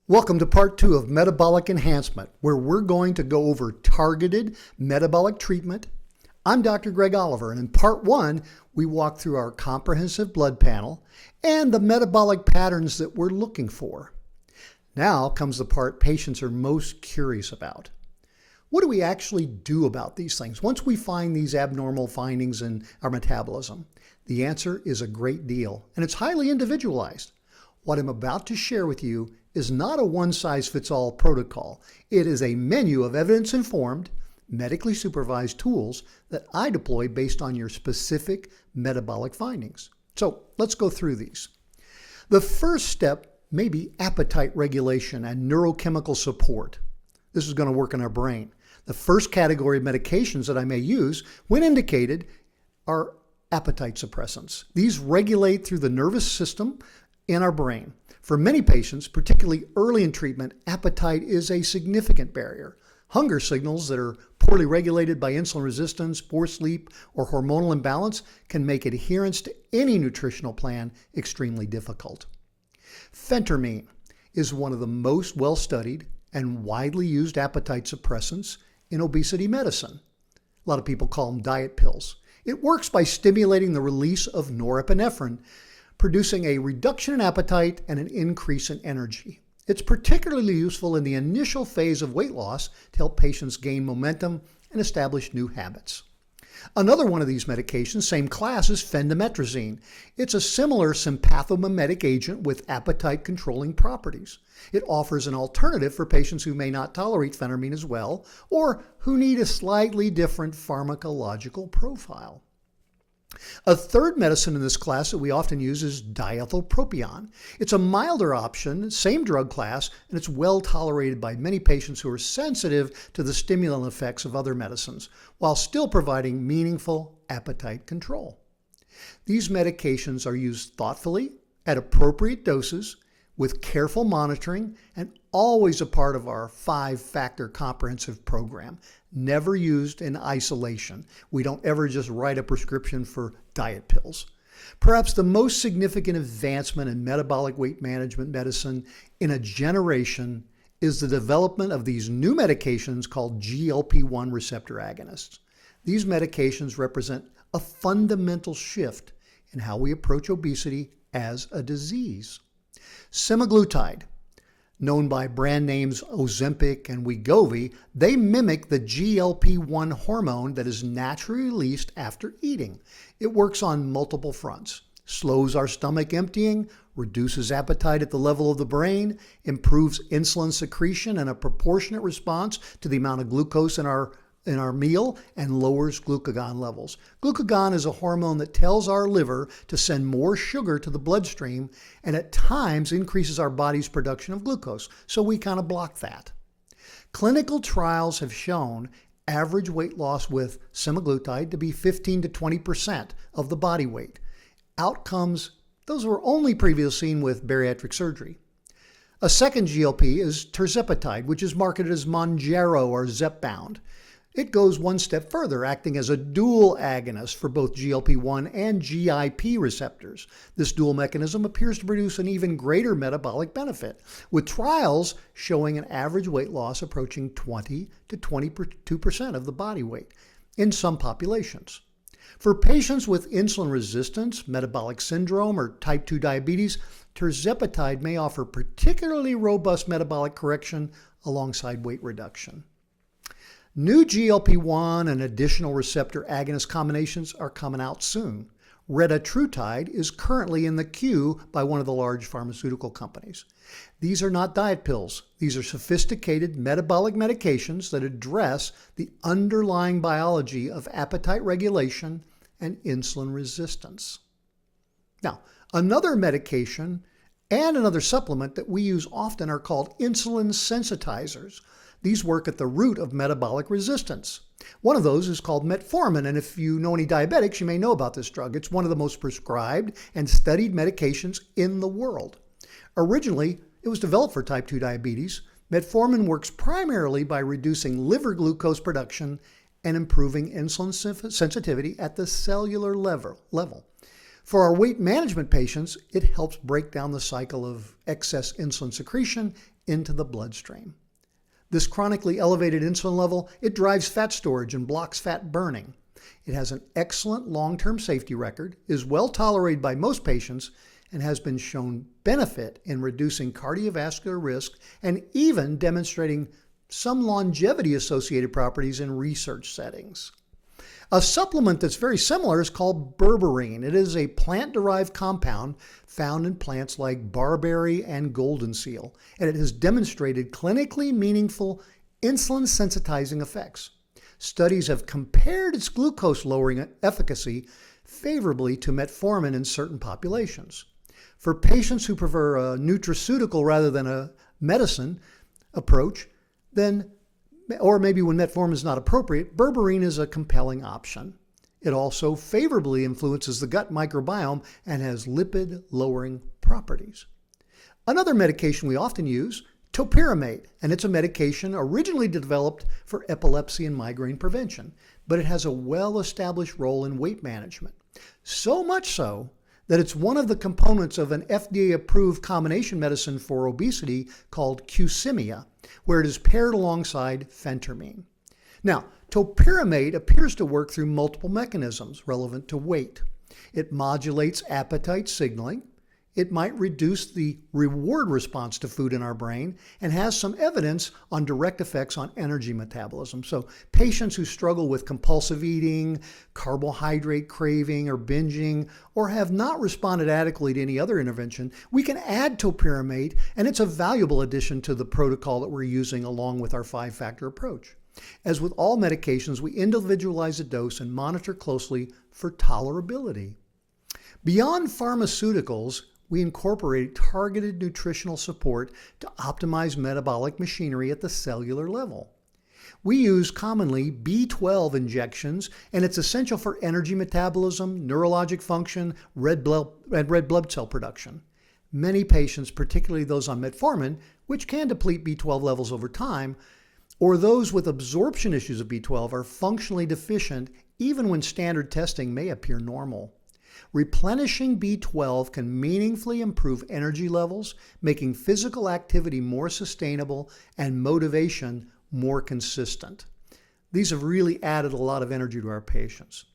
Welcome to part 2 of Metabolic Enhancement, where we're going to go over targeted metabolic treatment. I'm Dr. Greg Oliver, and in part 1, we walk through our comprehensive blood panel and the metabolic patterns that we're looking for. Now comes the part patients are most curious about. What do we actually do about these things once we find these abnormal findings in our metabolism? The answer is a great deal, and it's highly individualized. What I'm about to share with you is not a one-size-fits-all protocol. It is a menu of evidence-informed, medically supervised tools that I deploy based on your specific metabolic findings. So let's go through these. The first step may be appetite regulation and neurochemical support. This is going to work in our brain. The first category of medications that I may use, when indicated, are appetite suppressants. These regulate through the nervous system in our brain. For many patients, particularly early in treatment, appetite is a significant barrier. Hunger signals that are poorly regulated by insulin resistance, poor sleep, or hormonal imbalance can make adherence to any nutritional plan extremely difficult. Phentermine is one of the most well-studied and widely used appetite suppressants in obesity medicine. A lot of people call them diet pills. It works by stimulating the release of norepinephrine, producing a reduction in appetite and an increase in energy. It's particularly useful in the initial phase of weight loss to help patients gain momentum and establish new habits. Another one of these medications, same class, is phendimetrazine. It's a similar sympathomimetic agent with appetite-controlling properties. It offers an alternative for patients who may not tolerate phentermine as well, or who need a slightly different pharmacological profile. A third medicine in this class that we often use is diethylpropion. It's a milder option, same drug class, and it's well tolerated by many patients who are sensitive to the stimulant effects of other medicines, while still providing meaningful appetite control. These medications are used thoughtfully, at appropriate doses, with careful monitoring, and always a part of our 5-factor comprehensive program. Never used in isolation. We don't ever just write a prescription for diet pills. Perhaps the most significant advancement in metabolic weight management medicine in a generation is the development of these new medications called GLP-1 receptor agonists. These medications represent a fundamental shift in how we approach obesity as a disease. Semaglutide, known by brand names Ozempic and Wegovy, they mimic the GLP-1 hormone that is naturally released after eating. It works on multiple fronts, slows our stomach emptying, reduces appetite at the level of the brain, improves insulin secretion and a proportionate response to the amount of glucose in our meal, and lowers glucagon levels. Glucagon is a hormone that tells our liver to send more sugar to the bloodstream and at times increases our body's production of glucose, so we kind of block that. Clinical trials have shown average weight loss with semaglutide to be 15 to 20% of the body weight. Outcomes, those were only previously seen with bariatric surgery. A second GLP is tirzepatide, which is marketed as Mounjaro or Zepbound. It goes one step further, acting as a dual agonist for both GLP-1 and GIP receptors. This dual mechanism appears to produce an even greater metabolic benefit, with trials showing an average weight loss approaching 20 to 22% of the body weight in some populations. For patients with insulin resistance, metabolic syndrome, or type 2 diabetes, tirzepatide may offer particularly robust metabolic correction alongside weight reduction. New GLP-1 and additional receptor agonist combinations are coming out soon. Retatrutide is currently in the queue by one of the large pharmaceutical companies. These are not diet pills. These are sophisticated metabolic medications that address the underlying biology of appetite regulation and insulin resistance. Now, another medication and another supplement that we use often are called insulin sensitizers. These work at the root of metabolic resistance. One of those is called metformin, and if you know any diabetics, you may know about this drug. It's one of the most prescribed and studied medications in the world. Originally, it was developed for type 2 diabetes. Metformin works primarily by reducing liver glucose production and improving insulin sensitivity at the cellular level. For our weight management patients, it helps break down the cycle of excess insulin secretion into the bloodstream. This chronically elevated insulin level, it drives fat storage and blocks fat burning. It has an excellent long-term safety record, is well tolerated by most patients, and has been shown benefit in reducing cardiovascular risk and even demonstrating some longevity-associated properties in research settings. A supplement that's very similar is called berberine. It is a plant-derived compound found in plants like barberry and golden seal, and it has demonstrated clinically meaningful insulin sensitizing effects. Studies have compared its glucose-lowering efficacy favorably to metformin in certain populations. For patients who prefer a nutraceutical rather than a medicine approach, or maybe when metformin is not appropriate, berberine is a compelling option. It also favorably influences the gut microbiome and has lipid-lowering properties. Another medication we often use, Topiramate, and it's a medication originally developed for epilepsy and migraine prevention, but it has a well-established role in weight management. So much so that it's one of the components of an FDA-approved combination medicine for obesity called Qsymia, where it is paired alongside phentermine. Now, Topiramate appears to work through multiple mechanisms relevant to weight. It modulates appetite signaling. It might reduce the reward response to food in our brain and has some evidence on direct effects on energy metabolism. So patients who struggle with compulsive eating, carbohydrate craving or binging, or have not responded adequately to any other intervention, we can add Topiramate, and it's a valuable addition to the protocol that we're using along with our 5-factor approach. As with all medications, we individualize the dose and monitor closely for tolerability. Beyond pharmaceuticals, we incorporate targeted nutritional support to optimize metabolic machinery at the cellular level. We use commonly B12 injections, and it's essential for energy metabolism, neurologic function, red blood cell production. Many patients, particularly those on metformin, which can deplete B12 levels over time, or those with absorption issues of B12 are functionally deficient even when standard testing may appear normal. Replenishing B12 can meaningfully improve energy levels, making physical activity more sustainable and motivation more consistent. These have really added a lot of energy to our patients.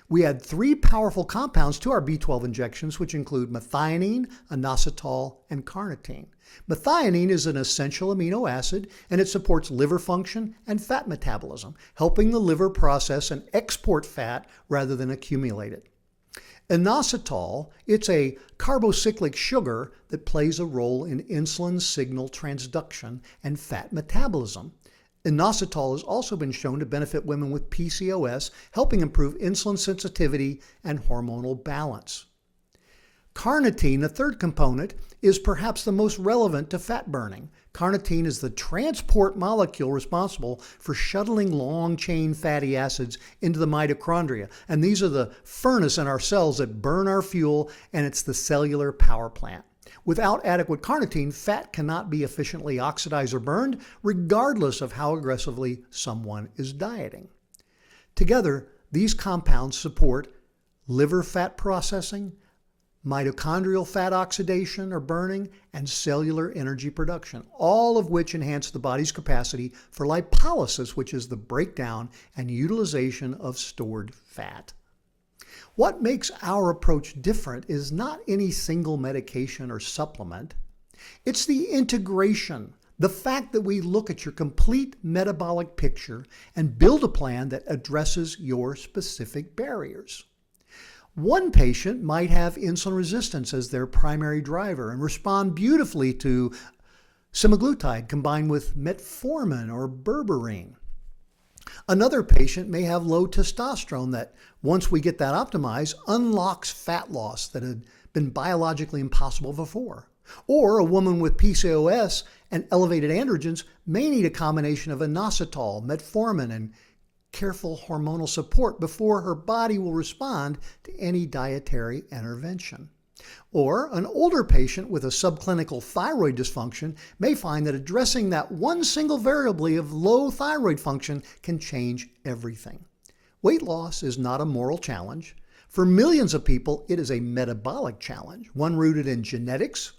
We add 3 powerful compounds to our B12 injections, which include methionine, inositol, and carnitine. Methionine is an essential amino acid, and it supports liver function and fat metabolism, helping the liver process and export fat rather than accumulate it. Inositol, it's a carbocyclic sugar that plays a role in insulin signal transduction and fat metabolism. Inositol has also been shown to benefit women with PCOS, helping improve insulin sensitivity and hormonal balance. Carnitine, the third component, is perhaps the most relevant to fat burning. Carnitine is the transport molecule responsible for shuttling long-chain fatty acids into the mitochondria. And these are the furnace in our cells that burn our fuel, and it's the cellular power plant. Without adequate carnitine, fat cannot be efficiently oxidized or burned, regardless of how aggressively someone is dieting. Together, these compounds support liver fat processing, mitochondrial fat oxidation or burning, and cellular energy production, all of which enhance the body's capacity for lipolysis, which is the breakdown and utilization of stored fat. What makes our approach different is not any single medication or supplement. It's the integration, the fact that we look at your complete metabolic picture and build a plan that addresses your specific barriers. One patient might have insulin resistance as their primary driver and respond beautifully to semaglutide combined with metformin or berberine. Another patient may have low testosterone that, once we get that optimized, unlocks fat loss that had been biologically impossible before. Or a woman with PCOS and elevated androgens may need a combination of inositol, metformin, and careful hormonal support before her body will respond to any dietary intervention. Or an older patient with a subclinical thyroid dysfunction may find that addressing that one single variable of low thyroid function can change everything. Weight loss is not a moral challenge. For millions of people, it is a metabolic challenge, one rooted in genetics,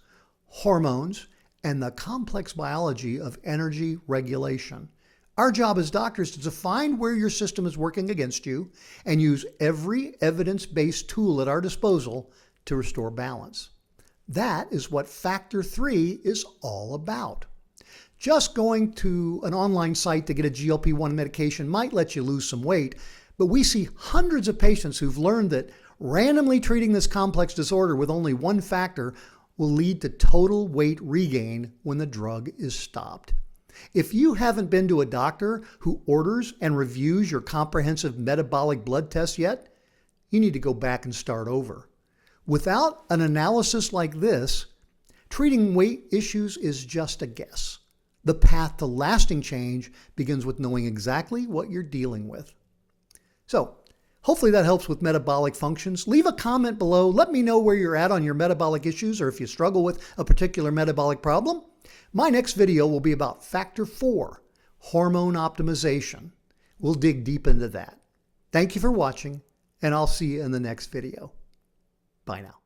hormones, and the complex biology of energy regulation. Our job as doctors is to find where your system is working against you and use every evidence-based tool at our disposal to restore balance. That is what Factor 3 is all about. Just going to an online site to get a GLP-1 medication might let you lose some weight, but we see hundreds of patients who've learned that randomly treating this complex disorder with only one factor will lead to total weight regain when the drug is stopped. If you haven't been to a doctor who orders and reviews your comprehensive metabolic blood test yet, you need to go back and start over. Without an analysis like this, treating weight issues is just a guess. The path to lasting change begins with knowing exactly what you're dealing with. So, hopefully that helps with metabolic functions. Leave a comment below. Let me know where you're at on your metabolic issues or if you struggle with a particular metabolic problem. My next video will be about Factor 4, hormone optimization. We'll dig deep into that. Thank you for watching, and I'll see you in the next video. Bye now.